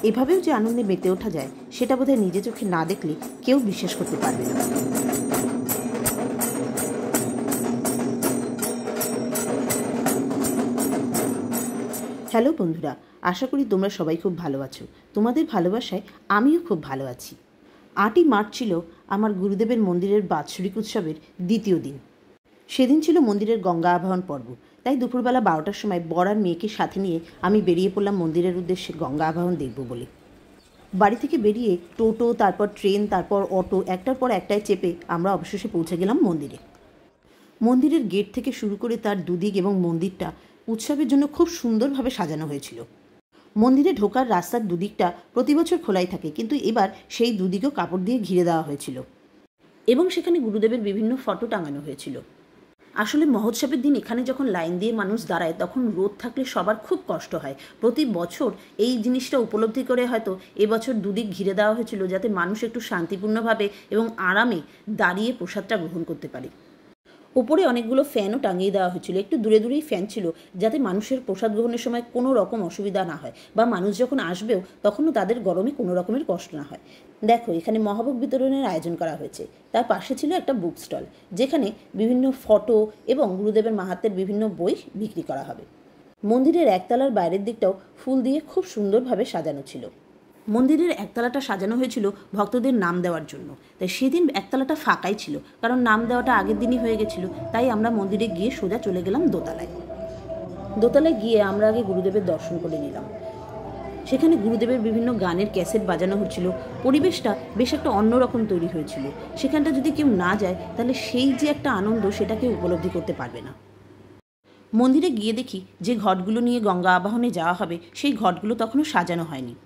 এভাবেও যে আনন্দে মেতে ওঠা যায় সেটা বোধহয় নিজে চোখে না দেখলে কেউ বিশ্বাস করতে পারবে না। হ্যালো বন্ধুরা, আশা করি তোমরা সবাই খুব ভালো আছো। তোমাদের ভালোবাসায় আমিও খুব ভালো আছি। 8ই মার্চ ছিল আমার গুরুদেবের মন্দিরের বাৎসরিক উৎসবের দ্বিতীয় দিন। সেদিন ছিল মন্দিরের গঙ্গা আবাহন পর্ব। তাই দুপুরবেলা 12টার সময় বর আর মেয়েকে সাথে নিয়ে আমি বেরিয়ে পড়লাম মন্দিরের উদ্দেশ্যে গঙ্গা আবাহন দেখব বলে। বাড়ি থেকে বেরিয়ে টোটো, তারপর ট্রেন, তারপর অটো, একটার পর একটায় চেপে আমরা অবশেষে পৌঁছে গেলাম মন্দিরে। মন্দিরের গেট থেকে শুরু করে তার দুদিক এবং মন্দিরটা উৎসবের জন্য খুব সুন্দরভাবে সাজানো হয়েছিল। মন্দিরে ঢোকার রাস্তার দুদিকটা প্রতি বছর খোলাই থাকে, কিন্তু এবার সেই দুদিকেও কাপড় দিয়ে ঘিরে দেওয়া হয়েছিল এবং সেখানে গুরুদেবের বিভিন্ন ফটো টাঙানো হয়েছিল। আসলে মহোৎসবের দিন এখানে যখন লাইন দিয়ে মানুষ দাঁড়ায় তখন রোদ থাকলে সবার খুব কষ্ট হয়। প্রতি বছর এই জিনিসটা উপলব্ধি করে হয়তো এবছর দুদিক ঘিরে দেওয়া হয়েছিল যাতে মানুষ একটু শান্তিপূর্ণভাবে এবং আরামে দাঁড়িয়ে প্রসাদটা গ্রহণ করতে পারে। ওপরে অনেকগুলো ফ্যানও টাঙিয়ে দেওয়া হয়েছিল। একটু দূরে দূরেই ফ্যান ছিল যাতে মানুষের প্রসাদ গ্রহণের সময় কোনো রকম অসুবিধা না হয়, বা মানুষ যখন আসবেও তখনও তাদের গরমে কোনো রকমের কষ্ট না হয়। দেখো, এখানে মহাভোগ বিতরণের আয়োজন করা হয়েছে। তার পাশে ছিল একটা বুক স্টল, যেখানে বিভিন্ন ফটো এবং গুরুদেবের মাহাত্ম্যের বিভিন্ন বই বিক্রি করা হবে। মন্দিরের একতলার বাইরের দিকটাও ফুল দিয়ে খুব সুন্দরভাবে সাজানো ছিল। মন্দিরের একতলাটা সাজানো হয়েছিল ভক্তদের নাম দেওয়ার জন্য, তাই সেদিন একতলাটা ফাঁকাই ছিল, কারণ নাম দেওয়াটা আগের দিনই হয়ে গেছিল। তাই আমরা মন্দিরে গিয়ে সোজা চলে গেলাম দোতলায়। দোতলায় গিয়ে আমরা আগে গুরুদেবের দর্শন করে নিলাম। সেখানে গুরুদেবের বিভিন্ন গানের ক্যাসেট বাজানো হচ্ছিল। পরিবেশটা বেশ একটা অন্যরকম তৈরি হয়েছিল। সেখানটা যদি কেউ না যায় তাহলে সেই যে একটা আনন্দ সেটাকে উপলব্ধি করতে পারবে না। মন্দিরে গিয়ে দেখি যে ঘটগুলো নিয়ে গঙ্গা আবাহনে যাওয়া হবে সেই ঘটগুলো তখনও সাজানো হয়নি।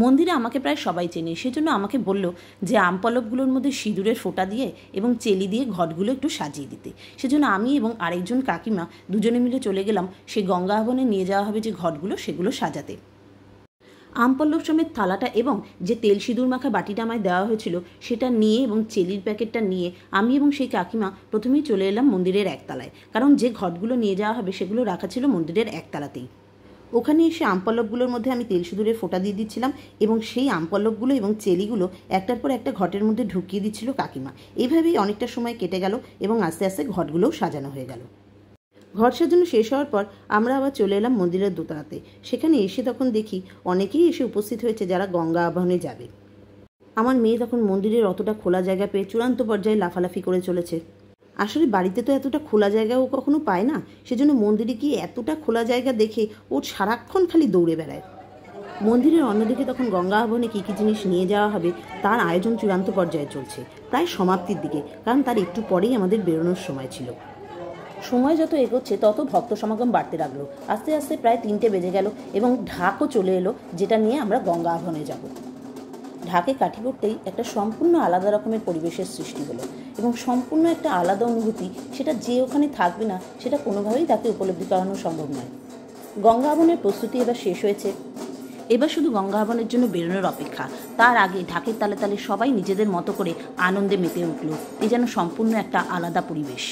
মন্দিরে আমাকে প্রায় সবাই চেনে, সেজন্য আমাকে বলল যে আমপল্লবগুলোর মধ্যে সিঁদুরের ফোঁটা দিয়ে এবং চেলি দিয়ে ঘটগুলো একটু সাজিয়ে দিতে। সেজন্য আমি এবং আরেকজন কাকিমা দুজনে মিলে চলে গেলাম সেই গঙ্গা আবাহনে নিয়ে যাওয়া হবে যে ঘটগুলো সেগুলো সাজাতে। আমপল্লব সমেত থালাটা এবং যে তেল সিঁদুর মাখা বাটিটা আমায় দেওয়া হয়েছিল সেটা নিয়ে এবং চেলির প্যাকেটটা নিয়ে আমি এবং সেই কাকিমা প্রথমেই চলে এলাম মন্দিরের একতলায়, কারণ যে ঘটগুলো নিয়ে যাওয়া হবে সেগুলো রাখা ছিল মন্দিরের একতলাতেই। ওখানে এসে আমপল্লবগুলোর মধ্যে আমি তেল সিঁদুরের ফোঁটা দিয়ে দিচ্ছিলাম এবং সেই আমপল্লবগুলো এবং চেলিগুলো একটার পর একটা ঘটের মধ্যে ঢুকিয়ে দিচ্ছিল কাকিমা। এইভাবেই অনেকটা সময় কেটে গেল এবং আস্তে আস্তে ঘটগুলোও সাজানো হয়ে গেল। ঘট সাজানো শেষ হওয়ার পর আমরা আবার চলে এলাম মন্দিরের দোতলাতে। সেখানে এসে তখন দেখি অনেকেই এসে উপস্থিত হয়েছে যারা গঙ্গা আবাহনে যাবে। আমার মেয়ে তখন মন্দিরের অতটা খোলা জায়গা পেয়ে চূড়ান্ত পর্যায়ে লাফালাফি করে চলেছে। আসলে বাড়িতে তো এতটা খোলা জায়গা ও কখনো পায় না, সেজন্য মন্দিরে গিয়ে এতটা খোলা জায়গা দেখে ও সারাক্ষণ খালি দৌড়ে বেড়ায়। মন্দিরের অন্যদিকে তখন গঙ্গা আবাহনে কী কী জিনিস নিয়ে যাওয়া হবে তার আয়োজন চূড়ান্ত পর্যায়ে চলছে, প্রায় সমাপ্তির দিকে, কারণ তার একটু পরেই আমাদের বেরোনোর সময় ছিল। সময় যত এগোচ্ছে তত ভক্ত সমাগম বাড়তে লাগলো। আস্তে আস্তে প্রায় 3টে বেজে গেল এবং ঢাকও চলে এলো, যেটা নিয়ে আমরা গঙ্গা আবাহনে যাব। ঢাকে কাঠি পড়তেই একটা সম্পূর্ণ আলাদা রকমের পরিবেশের সৃষ্টি হলো এবং সম্পূর্ণ একটা আলাদা অনুভূতি, সেটা যে ওখানে থাকবে না সেটা কোনোভাবেই তাকে উপলব্ধি করানো সম্ভব নয়। গঙ্গা আবাহনের প্রস্তুতি এবার শেষ হয়েছে। এবার শুধু গঙ্গা আবাহনের জন্য বেরোনোর অপেক্ষা। তার আগে ঢাকের তালে তালে সবাই নিজেদের মতো করে আনন্দে মেতে উঠল। এ যেন সম্পূর্ণ একটা আলাদা পরিবেশ।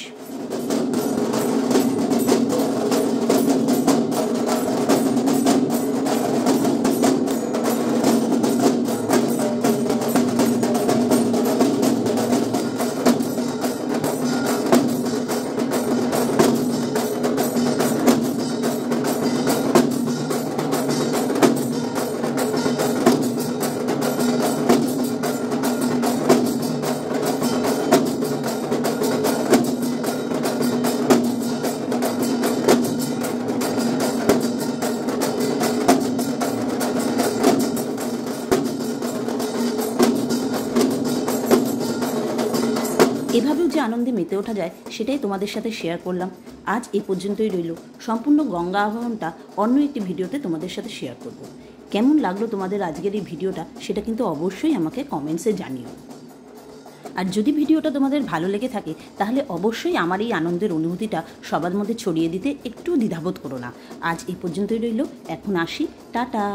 এভাবেও যে আনন্দে মেতে ওঠা যায় সেটাই তোমাদের সাথে শেয়ার করলাম। আজ এই পর্যন্তই রইল। সম্পূর্ণ গঙ্গা আবাহনটা অন্য একটি ভিডিওতে তোমাদের সাথে শেয়ার করব। কেমন লাগলো তোমাদের আজকের এই ভিডিওটা সেটা কিন্তু অবশ্যই আমাকে কমেন্টসে জানিও। আর যদি ভিডিওটা তোমাদের ভালো লেগে থাকে তাহলে অবশ্যই আমার এই আনন্দের অনুভূতিটা সবার মধ্যে ছড়িয়ে দিতে একটু দ্বিধাবোধ করো না। আজ এই পর্যন্তই রইল। এখন আসি, টাটা।